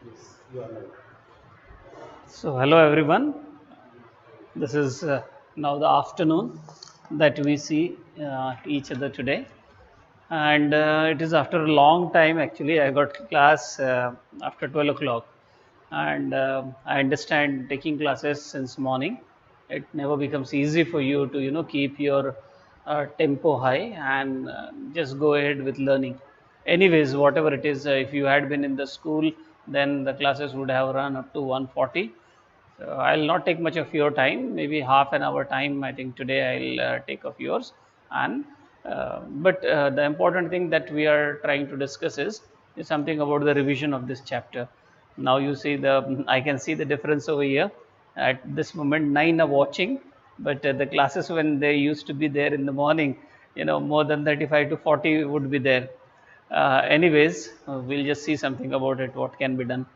Yes, you are right. So, hello everyone. This is now the afternoon that we see each other today, and it is after a long time. Actually, I got class after 12 o'clock, and I understand taking classes since morning. It never becomes easy for you to keep your tempo high and just go ahead with learning. Anyways, whatever it is, if you had been in the school, then the classes would have run up to 140. So I'll not take much of your time, maybe half an hour time. I think today I'll take of yours. And but the important thing that we are trying to discuss is something about the revision of this chapter. Now you see the I can see the difference over here. At this moment, 9 are watching, but the classes when they used to be there in the morning, more than 35 to 40 would be there. Anyways, we'll just see something about it. What can be done?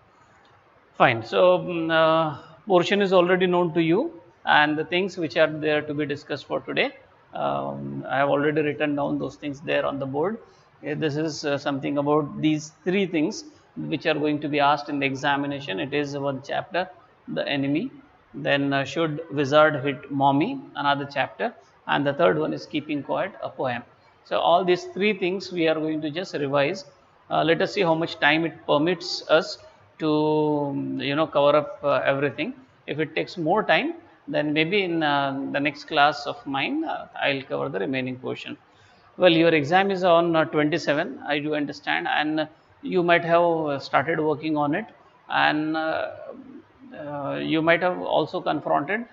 Fine. So, portion is already known to you, and the things which are there to be discussed for today, I have already written down those things there on the board. This is something about these three things which are going to be asked in the examination. It is one chapter, the enemy. Then, should wizard hit mommy, another chapter, and the third one is keeping quiet, a poem. So, all these three things we are going to just revise. Let us see how much time it permits us to cover up everything. If it takes more time, then maybe in the next class of mine I'll cover the remaining portion. Well, your exam is on 27, I do understand, and you might have started working on it, and you might have also confronted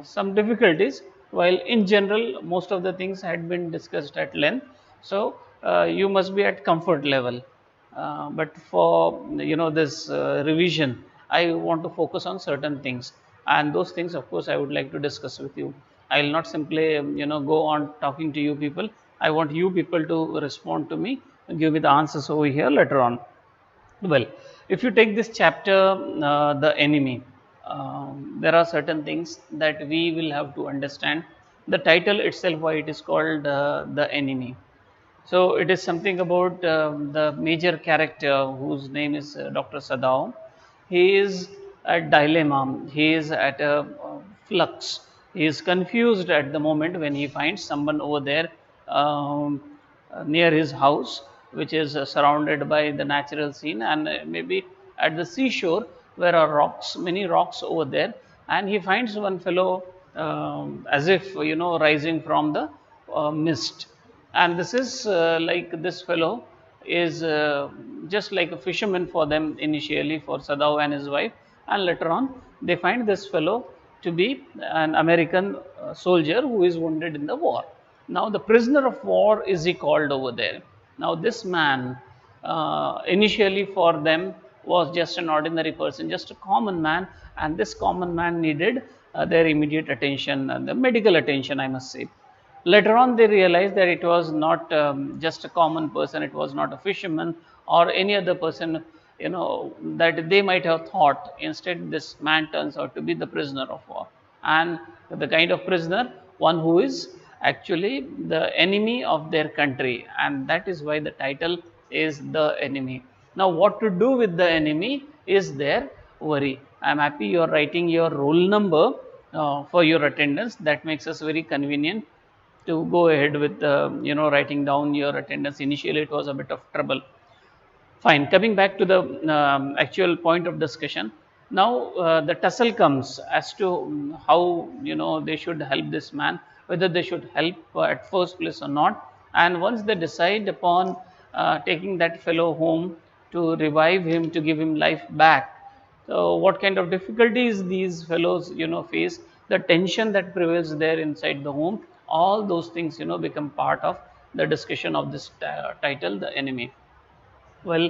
some difficulties, while in general most of the things had been discussed at length. So you must be at comfort level, but for this revision, I want to focus on certain things, and those things, of course, I would like to discuss with you. I will not simply go on talking to you people. I want you people to respond to me and give me the answers over here later on. Well, if you take this chapter, the enemy, there are certain things that we will have to understand. The title itself, why it is called the enemy. So it is something about the major character whose name is Dr. Sadao. He is at dilemma. He is at a flux. He is confused at the moment when he finds someone over there near his house, which is surrounded by the natural scene, and maybe at the seashore where are rocks, many rocks over there, and he finds one fellow as if rising from the mist, and this is like this fellow is just like a fisherman for them initially, for Sadao and his wife, and later on they find this fellow to be an American soldier who is wounded in the war. Now the prisoner of war is he called over there. Now this man initially for them was just an ordinary person, just a common man, and this common man needed their immediate attention, the medical attention, I must say. Later on, they realized that it was not just a common person, it was not a fisherman or any other person, that they might have thought. Instead, this man turns out to be the prisoner of war. And the kind of prisoner, one who is actually the enemy of their country. And that is why the title is The Enemy. Now, what to do with the enemy is their worry. I am happy you are writing your roll number for your attendance. That makes us very convenient to go ahead with writing down your attendance. Initially it was a bit of trouble. Fine, coming back to the actual point of discussion. Now the tussle comes as to how they should help this man, whether they should help at first place or not. And once they decide upon taking that fellow home to revive him, to give him life back, so what kind of difficulties these fellows face, the tension that prevails there inside the home, all those things become part of the discussion of this title, The Enemy. Well,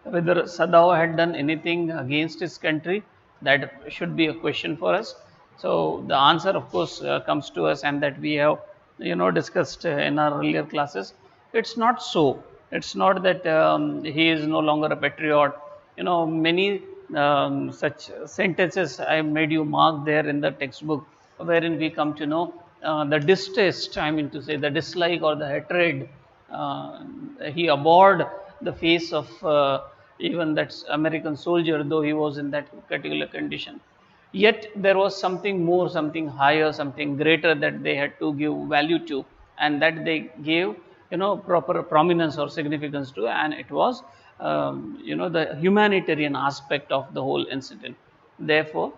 whether Sadao had done anything against his country, that should be a question for us. So the answer, of course, comes to us, and that we have discussed in our earlier classes. It's not so. It's not that he is no longer a patriot. Many such sentences I made you mark there in the textbook, wherein we come to know the distaste, I mean to say, the dislike or the hatred he abhorred the face of even that American soldier, though he was in that particular condition. Yet there was something more, something higher, something greater that they had to give value to, and that they gave, proper prominence or significance to, and it was, the humanitarian aspect of the whole incident. Therefore,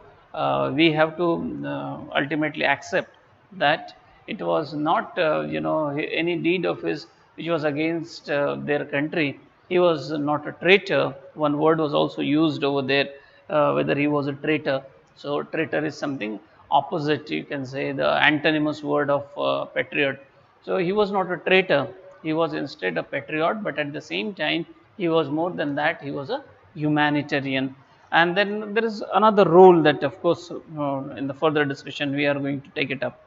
we have to ultimately accept that it was not, any deed of his which was against their country. He was not a traitor. One word was also used over there, whether he was a traitor. So traitor is something opposite, you can say, the antonymous word of patriot. So he was not a traitor. He was instead a patriot, but at the same time, he was more than that. He was a humanitarian. And then there is another role that, of course, in the further discussion, we are going to take it up.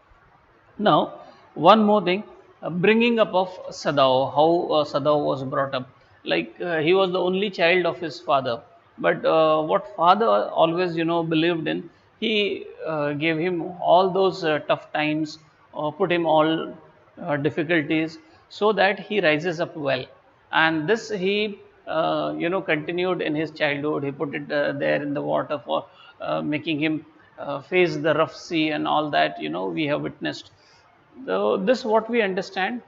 Now, one more thing, bringing up of Sadao, how Sadao was brought up. Like he was the only child of his father, but what father always, believed in, he gave him all those tough times, put him all difficulties, so that he rises up well. And this he, continued in his childhood. He put it there in the water for making him face the rough sea and all that. We have witnessed. So this what we understand.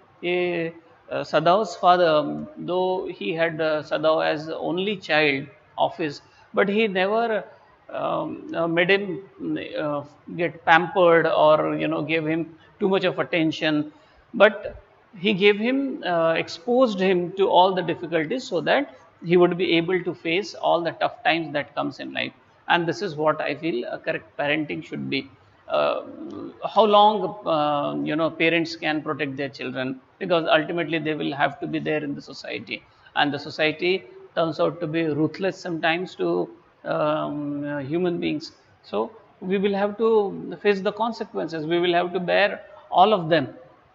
Sadao's father, though he had Sadao as the only child of his, but he never made him get pampered, or gave him too much of attention, but he gave him, exposed him to all the difficulties, so that he would be able to face all the tough times that comes in life. And this is what I feel a correct parenting should be. uh, how long, parents can protect their children, because ultimately they will have to be there in the society, and the society turns out to be ruthless sometimes to human beings. So we will have to face the consequences, we will have to bear all of them.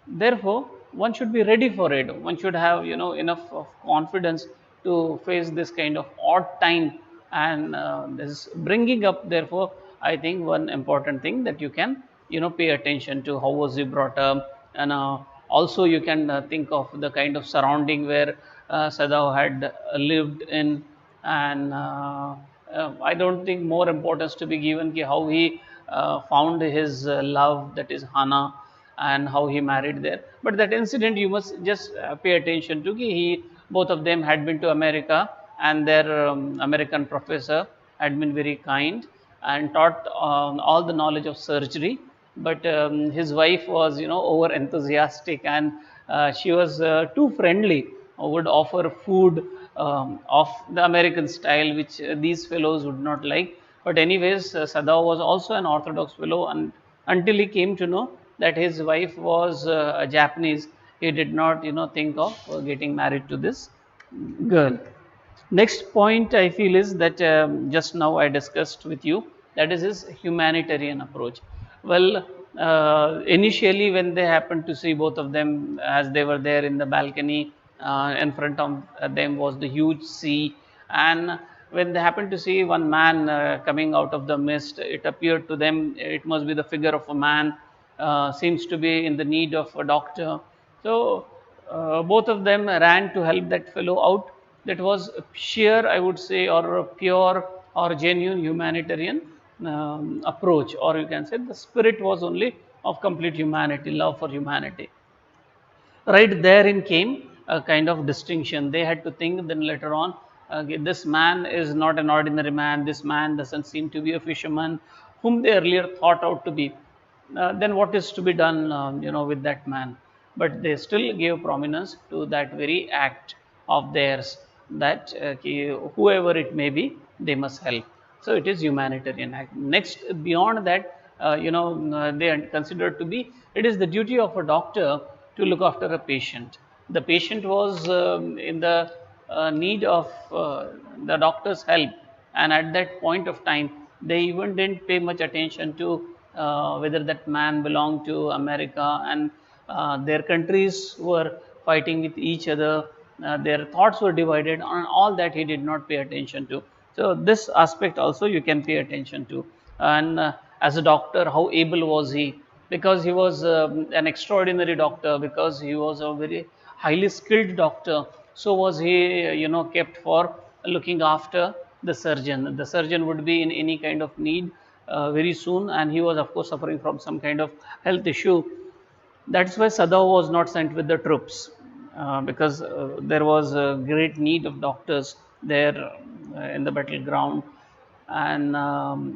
Therefore, one should be ready for it. One should have, enough of confidence to face this kind of odd time, and this bringing up. Therefore, I think one important thing that you can, pay attention to, how was he brought up, and also you can think of the kind of surrounding where Sadao had lived in, and I don't think more importance to be given ki how he found his love, that is Hana, and how he married there. But that incident you must just pay attention to. He, both of them had been to America, and their American professor had been very kind and taught all the knowledge of surgery. But his wife was, over enthusiastic, and she was too friendly. Would offer food of the American style, which these fellows would not like. But anyways, Sadao was also an Orthodox fellow, and until he came to know that his wife was a Japanese, he did not, think of getting married to this girl. Next point I feel is that just now I discussed with you, that is his humanitarian approach. Well, initially when they happened to see both of them, as they were there in the balcony, in front of them was the huge sea, and when they happened to see one man coming out of the mist, it appeared to them it must be the figure of a man, seems to be in the need of a doctor. So both of them ran to help that fellow out. That was sheer, I would say, or a pure or genuine humanitarian approach, or you can say the spirit was only of complete humanity, love for humanity. Right therein came a kind of distinction. They had to think then later on, this man is not an ordinary man, this man doesn't seem to be a fisherman whom they earlier thought out to be. Then what is to be done, with that man? But they still gave prominence to that very act of theirs, that whoever it may be, they must help. So it is humanitarian act. Next, beyond that, they are considered to be, it is the duty of a doctor to look after a patient. The patient was in the need of the doctor's help, and at that point of time, they even didn't pay much attention to whether that man belonged to America, and their countries were fighting with each other. Their thoughts were divided on all that. He did not pay attention to. So this aspect also you can pay attention to. And as a doctor, how able was he? Because he was an extraordinary doctor, because he was a very highly skilled doctor. So was he, kept for looking after the surgeon. The surgeon would be in any kind of need very soon, and he was of course suffering from some kind of health issue. That's why Sadao was not sent with the troops, because there was a great need of doctors there in the battleground. And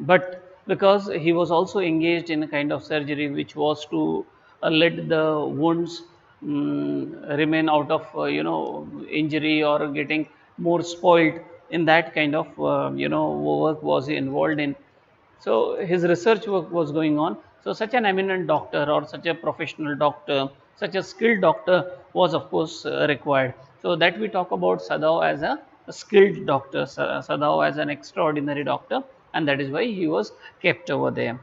but because he was also engaged in a kind of surgery which was to let the wounds remain out of injury or getting more spoiled, in that kind of work was he involved in. So his research work was going on. So such an eminent doctor, or such a professional doctor, such a skilled doctor was of course required. So that we talk about Sadao as a skilled doctor, Sadao as an extraordinary doctor, and that is why he was kept over there.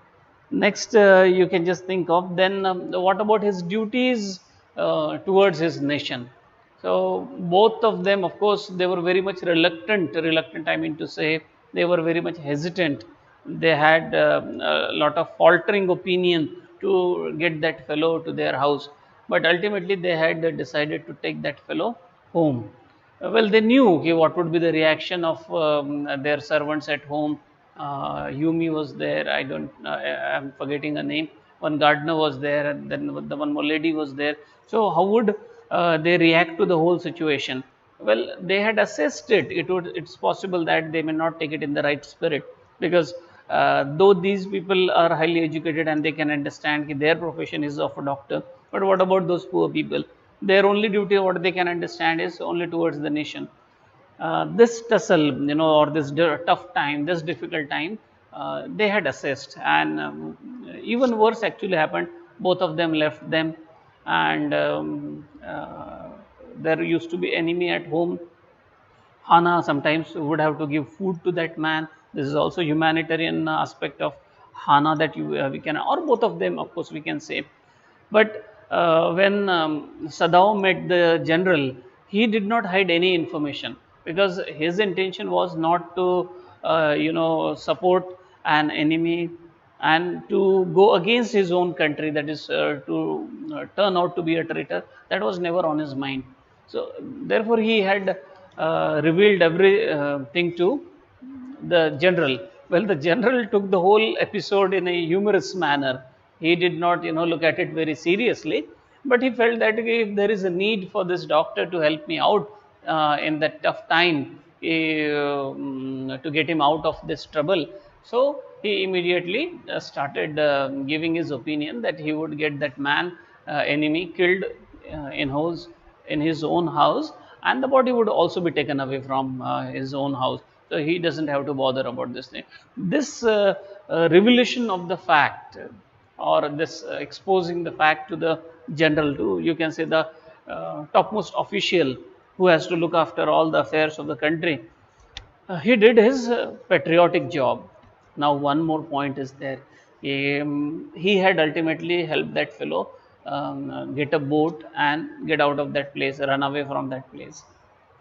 Next, you can just think of then what about his duties towards his nation. So both of them, of course, they were very much reluctant, I mean to say, they were very much hesitant. They had a lot of faltering opinion to get that fellow to their house, but ultimately they had decided to take that fellow home. Well, they knew okay, what would be the reaction of their servants at home. Yumi was there. I'm forgetting her name. One gardener was there, and then the one more lady was there. So how would they react to the whole situation? Well, they had assessed it. It's possible that they may not take it in the right spirit, because though these people are highly educated and they can understand that their profession is of a doctor, but what about those poor people? Their only duty, what they can understand, is only towards the nation. This tussle, or this tough time, this difficult time, they had assessed, and even worse actually happened. Both of them left them, and there used to be enemy at home. Hana sometimes would have to give food to that man. This is also humanitarian aspect of Hana that we can, or both of them, of course, we can say. But when Sadao met the general, he did not hide any information, because his intention was not to, support an enemy and to go against his own country, that is to turn out to be a traitor. That was never on his mind. So therefore he had revealed everything to the general. Well, the general took the whole episode in a humorous manner. He did not, look at it very seriously, but he felt that if there is a need for this doctor to help me out in that tough time, to get him out of this trouble, so he immediately started giving his opinion that he would get that man enemy killed in his own house, and the body would also be taken away from his own house. So he doesn't have to bother about this thing. This revelation of the fact, or this exposing the fact to the general, to, you can say, the topmost official who has to look after all the affairs of the country, he did his patriotic job. Now one more point is there. He had ultimately helped that fellow get a boat and get out of that place, run away from that place,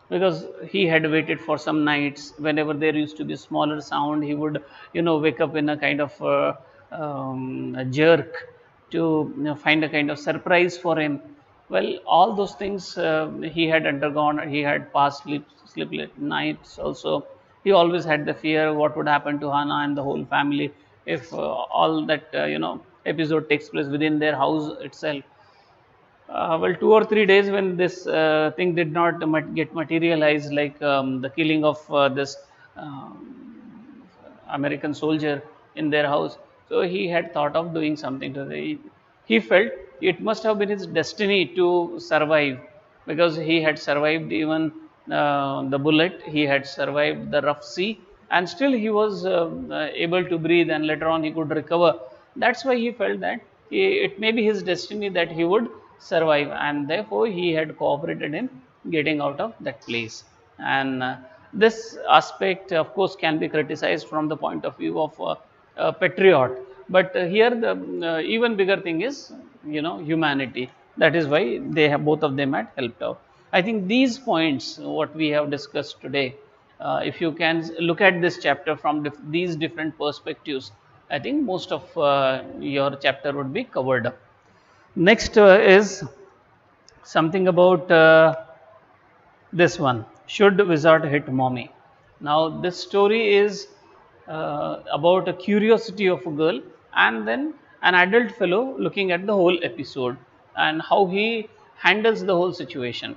because he had waited for some nights. Whenever there used to be a smaller sound, he would wake up in a kind of a jerk to find a kind of surprise for him. Well, all those things he had undergone. He had passed sleepless nights also. He always had the fear what would happen to Hana and the whole family if all that episode takes place within their house itself. Well, 2 or 3 days when this thing did not get materialized, like the killing of this American soldier in their house, so he had thought of doing something to the. He felt it must have been his destiny to survive, because he had survived even the bullet, he had survived the rough sea, and still he was able to breathe, and later on he could recover. That's why he felt that it may be his destiny that he would survive, and therefore he had cooperated in getting out of that place. And this aspect, of course, can be criticized from the point of view of a patriot, but here the even bigger thing is humanity. That is why they have, both of them had helped out. I think these points what we have discussed today, if you can look at this chapter from these different perspectives, I think most of your chapter would be covered up. Next is something about this one: should wizard hit mommy? Now, this story is about a curiosity of a girl and then an adult fellow looking at the whole episode and how he handles the whole situation.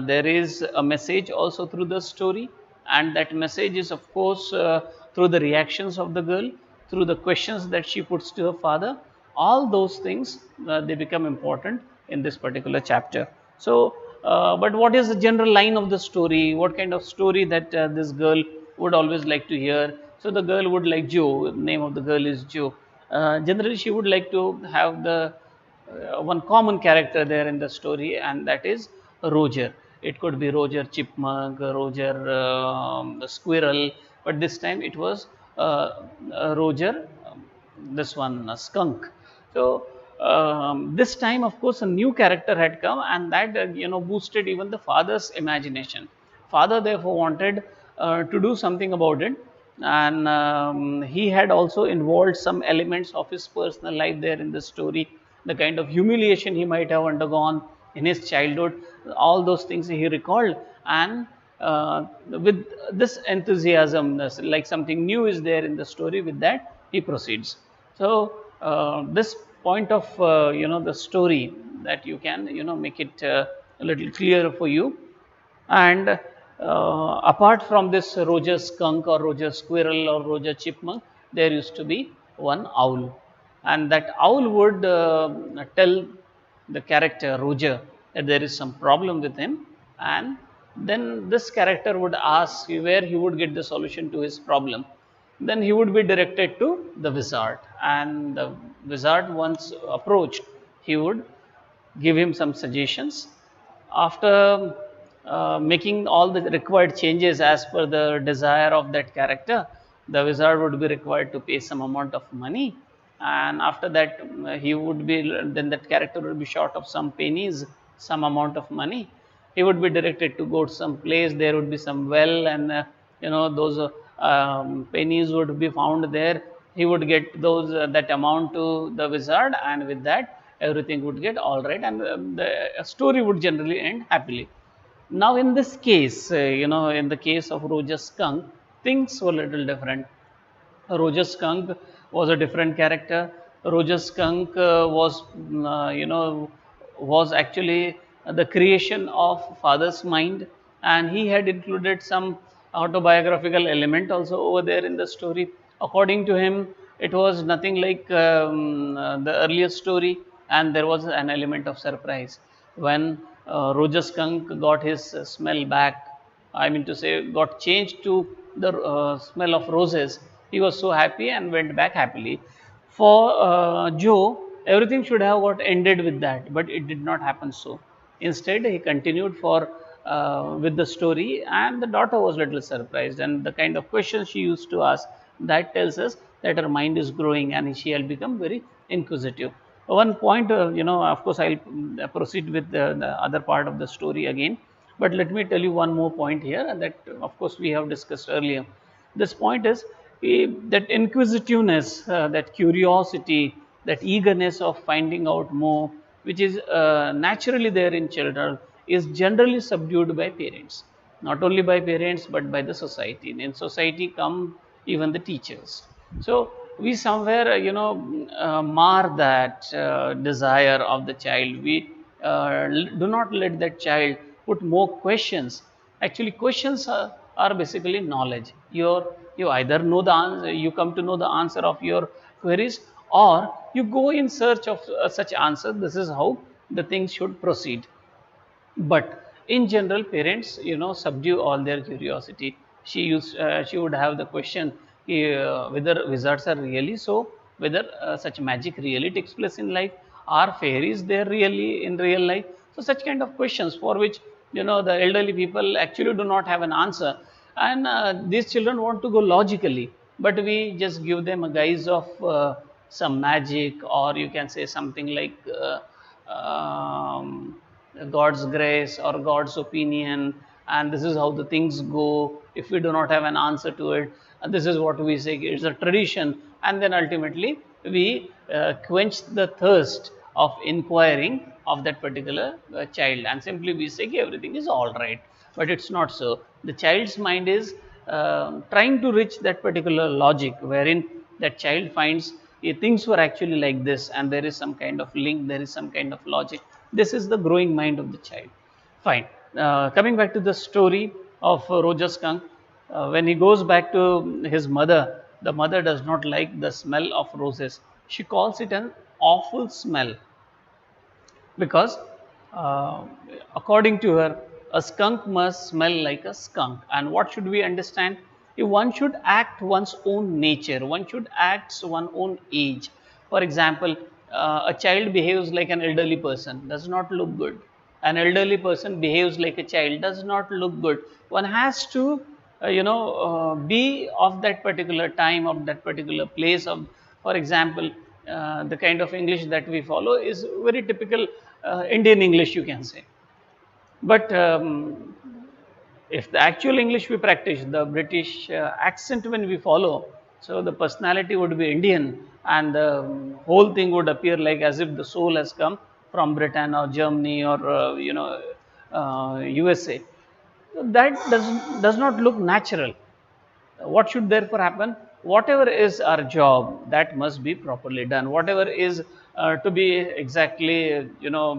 There is a message also through the story, and that message is, of course, through the reactions of the girl, through the questions that she puts to her father. All those things they become important in this particular chapter. So, but what is the general line of the story? What kind of story that this girl would always like to hear? So the girl would like Joe. The name of the girl is Joe. Generally, she would like to have the one common character there in the story, and that is Roger. It could be Roger Chipmunk, Roger the Squirrel, but this time it was Roger, this one Skunk. So this time, of course, a new character had come, and that boosted even the father's imagination. Father therefore wanted to do something about it, and he had also involved some elements of his personal life there in the story, the kind of humiliation he might have undergone in his childhood, all those things he recalled, and with this enthusiasm, like something new is there in the story, with that he proceeds. So this point of the story, that you can make it a little clearer for you. And apart from this Roger Skunk or Roger Squirrel or Roger Chipmunk, there used to be one owl, and that owl would tell the character Roger that there is some problem with him, and then this character would ask where he would get the solution to his problem. Then he would be directed to the wizard, and the wizard, once approached, he would give him some suggestions. After making all the required changes as per the desire of that character, the wizard would be required to pay some amount of money, and after that he would be, then that character would be short of some pennies, some amount of money. He would be directed to go to some place, there would be some well, and those pennies would be found there. He would get those that amount to the wizard, and with that everything would get all right, and the story would generally end happily. Now, in this case, in the case of Roger Skunk, things were a little different. Roger Skunk was a different character. Roger Skunk was actually the creation of father's mind, and he had included some autobiographical element also over there in the story. According to him, it was nothing like the earlier story, and there was an element of surprise when Roger Skunk got his smell back. I mean to say, got changed to the smell of roses. He was so happy and went back happily. For Joe, everything should have got ended with that, but it did not happen so. Instead, he continued for with the story, and the daughter was a little surprised. And the kind of questions she used to ask, that tells us that her mind is growing and she had become very inquisitive. One point, of course, I'll proceed with the other part of the story again. But let me tell you one more point here that, of course, we have discussed earlier. This point is that inquisitiveness, that curiosity, that eagerness of finding out more, which is naturally there in children, is generally subdued by parents. Not only by parents, but by the society. In society come even the teachers. So we somewhere, mar that desire of the child. We do not let that child put more questions. Actually, questions are basically knowledge. You either know the answer, you come to know the answer of your queries, or you go in search of such answer. This is how the things should proceed. But in general, parents, subdue all their curiosity. She would have the question whether wizards are really so, whether such magic really takes place in life, are fairies there really in real life? So such kind of questions, for which the elderly people actually do not have an answer, and these children want to go logically, but we just give them a guise of some magic, or you can say something like God's grace or God's opinion, and this is how the things go. If we do not have an answer to it, this is what we say, it's a tradition, and then ultimately we quench the thirst of inquiring of that particular child, and simply we say everything is all right, but it's not so. The child's mind is trying to reach that particular logic wherein that child finds things were actually like this, and there is some kind of link, there is some kind of logic. This is the growing mind of the child. Fine. Coming back to the story of Roger Skunk, when he goes back to his mother, the mother does not like the smell of roses. She calls it an awful smell because, uh, according to her, a skunk must smell like a skunk. And what should we understand? If one should act one's own nature, one should act one's own age. For example, a child behaves like an elderly person, does not look good. An elderly person behaves like a child, does not look good. One has to, be of that particular time, of that particular place. Of, for example, the kind of English that we follow is very typical Indian English, you can say. But if the actual English we practice, the British accent when we follow, so the personality would be Indian, and the whole thing would appear like as if the soul has come from Britain or Germany or USA. So that does not look natural. What should therefore happen? Whatever is our job, that must be properly done. Whatever is to be exactly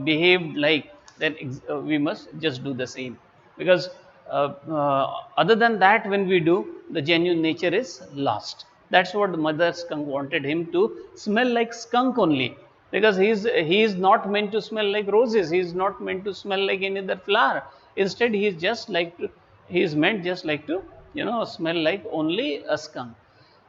behaved like, then we must just do the same, because other than that, when we do, the genuine nature is lost. That's what the mother skunk wanted him to smell like skunk only, because he is not meant to smell like roses. He is not meant to smell like any other flower. Instead, he is meant just like to smell like only a skunk.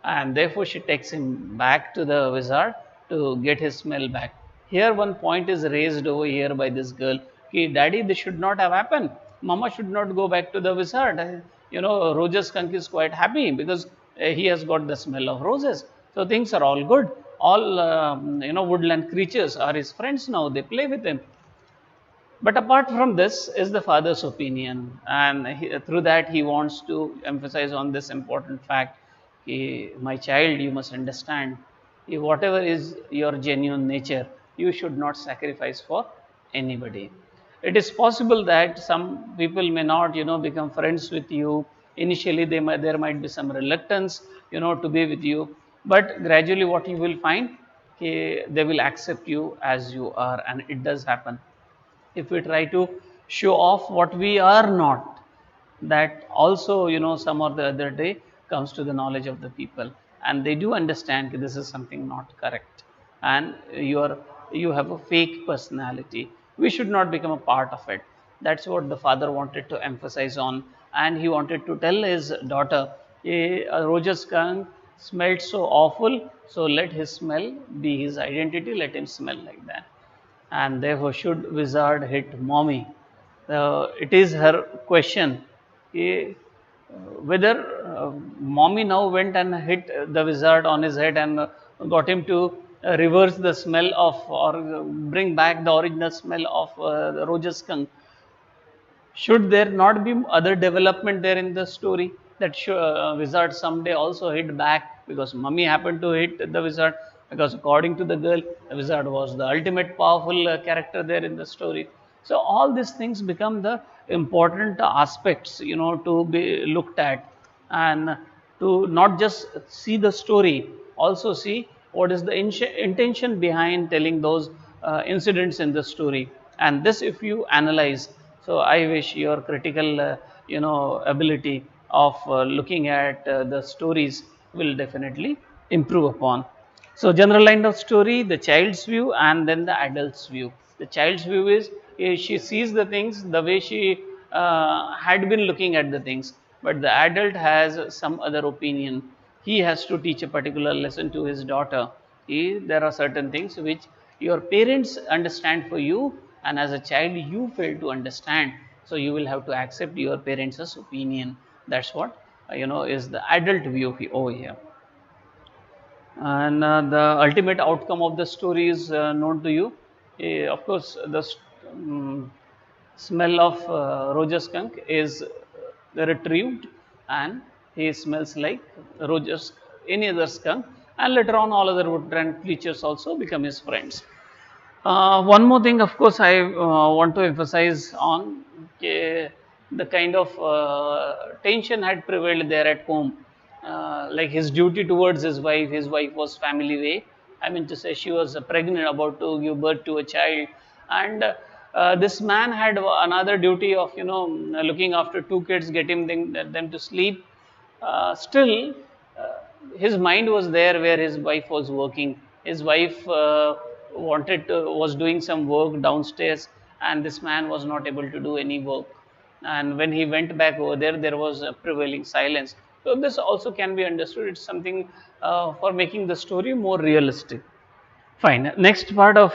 And therefore she takes him back to the wizard to get his smell back. Here one point is raised over here by this girl. Okay, daddy, this should not have happened. Mama should not go back to the wizard. Roger skunk is quite happy because he has got the smell of roses. So things are all good. All woodland creatures are his friends now. They play with him. But apart from this is the father's opinion, and through that he wants to emphasize on this important fact: my child, you must understand, whatever is your genuine nature, you should not sacrifice for anybody. It is possible that some people may not, become friends with you. Initially, there might be some reluctance, to be with you, but gradually, what you will find, they will accept you as you are, and it does happen. If we try to show off what we are not, that also some or the other day comes to the knowledge of the people, and they do understand that this is something not correct, and you have a fake personality. We should not become a part of it. That's what the father wanted to emphasize on, and he wanted to tell his daughter, a Roger skunk smelled so awful, so let his smell be his identity, let him smell like that. And therefore should wizard hit mommy? It is her question, whether mommy now went and hit the wizard on his head and got him to reverse the smell of, or bring back the original smell of the Roger skunk. Should there not be other development there in the story, that wizard someday also hit back because mummy happened to hit the wizard, because according to the girl, the wizard was the ultimate powerful character there in the story. So all these things become the important aspects, to be looked at, and to not just see the story, also see what is the intention behind telling those incidents in the story. And this, if you analyze, so I wish your critical, ability of looking at the stories will definitely improve upon. So general line of story: the child's view and then the adult's view. The child's view is she sees the things the way she had been looking at the things, but the adult has some other opinion. He has to teach a particular lesson to his daughter. There are certain things which your parents understand for you, and as a child you fail to understand, so you will have to accept your parents' opinion. That's what is the adult view over here. And the ultimate outcome of the story is known to you. Of course, the smell of Roger skunk is retrieved, and he smells like any other skunk, and later on all other woodland creatures also become his friends. One more thing, of course, I want to emphasize on, the kind of tension had prevailed there at home, like his duty towards his wife was family way. I mean to say, she was pregnant, about to give birth to a child, and this man had another duty of, looking after two kids, getting them to sleep. Still, uh, his mind was there where his wife was working. His wife was doing some work downstairs, and this man was not able to do any work. And when he went back over there, there was a prevailing silence. So this also can be understood. It's something for making the story more realistic. Fine. Next part of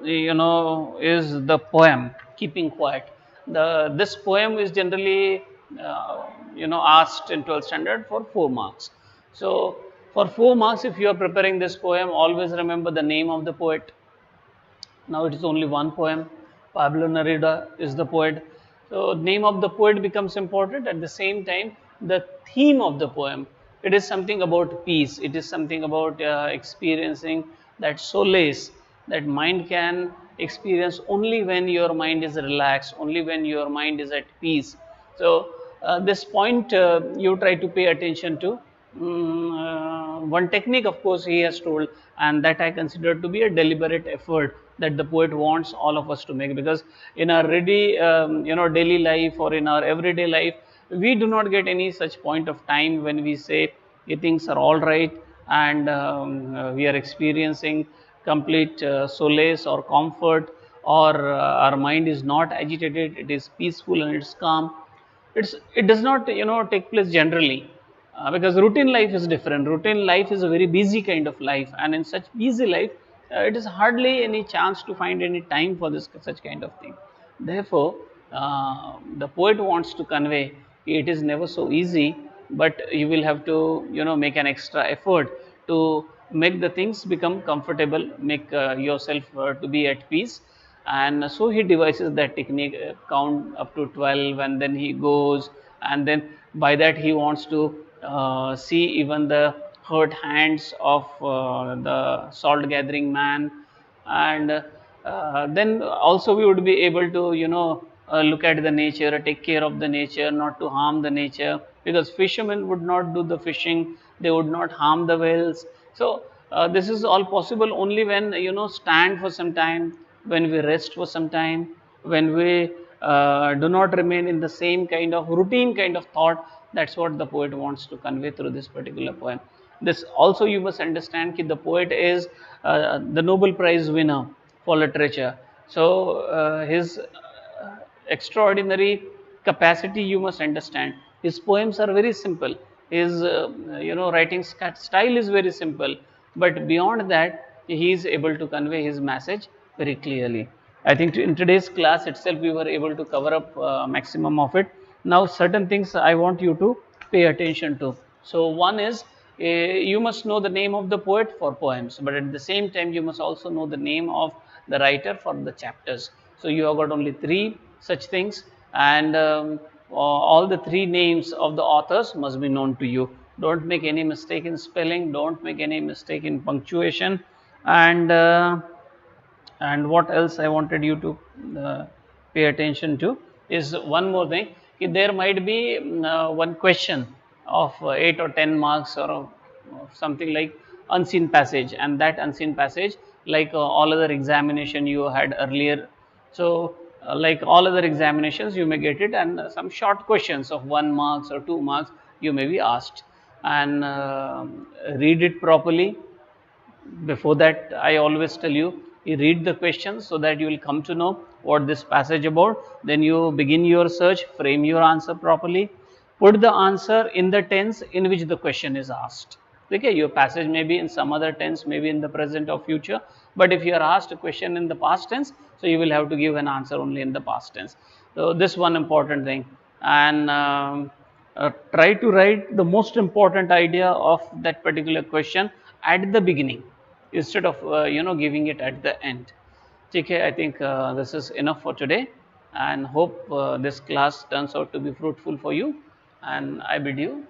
is the poem "Keeping Quiet." This poem is generally asked in 12th standard for 4 marks. So for 4 marks, if you are preparing this poem, always remember the name of the poet. Now it is only one poem. Pablo Neruda is the poet. So name of the poet becomes important. At the same time, the theme of the poem. It is something about peace. It is something about experiencing that solace that mind can experience only when your mind is relaxed, only when your mind is at peace. So this point you try to pay attention to. One technique, of course, he has told, and that I consider to be a deliberate effort that the poet wants all of us to make, because in our ready, daily life or in our everyday life, we do not get any such point of time when we say things are all right, and we are experiencing complete solace or comfort, or our mind is not agitated, it is peaceful and it's calm. It does not take place generally, because routine life is different. Routine life is a very busy kind of life, and in such busy life, it is hardly any chance to find any time for this such kind of thing. Therefore, the poet wants to convey, it is never so easy, but you will have to make an extra effort to make the things become comfortable, make yourself to be at peace. And so he devises that technique, count up to 12, and then he goes, and then by that he wants to see even the hurt hands of the salt gathering man. And then also we would be able to look at the nature, take care of the nature, not to harm the nature, because fishermen would not do the fishing, they would not harm the whales. So this is all possible only when stand for some time, when we rest for some time, when we do not remain in the same kind of routine kind of thought. That's what the poet wants to convey through this particular poem. This also you must understand that the poet is the Nobel Prize winner for literature. So his extraordinary capacity you must understand. His poems are very simple. His writing style is very simple, but beyond that, he is able to convey his message very clearly. I think in today's class itself, we were able to cover up maximum of it. Now, certain things I want you to pay attention to. So, one is you must know the name of the poet for poems, but at the same time, you must also know the name of the writer for the chapters. So, you have got only three such things, and all the three names of the authors must be known to you. Don't make any mistake in spelling, don't make any mistake in punctuation, and what else I wanted you to pay attention to is one more thing. There might be one question of 8 or 10 marks, or something like unseen passage, and that unseen passage, like all other examination you had earlier. So like all other examinations, you may get it, and some short questions of 1 marks or 2 marks you may be asked, and read it properly. Before that, I always tell you read the questions so that you will come to know what this passage about. Then you begin your search, frame your answer properly, put the answer in the tense in which the question is asked. Okay, your passage may be in some other tense, maybe in the present or future, but if you are asked a question in the past tense, so you will have to give an answer only in the past tense. So this one important thing. And try to write the most important idea of that particular question at the beginning, instead of giving it at the end. Okay, I think this is enough for today, and hope this class turns out to be fruitful for you, and I bid you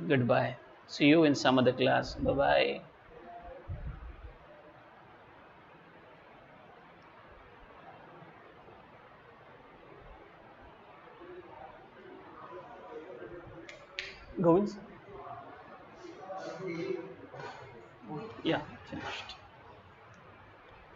goodbye. See you in some other class. Bye bye. Govinds? Yeah, finished.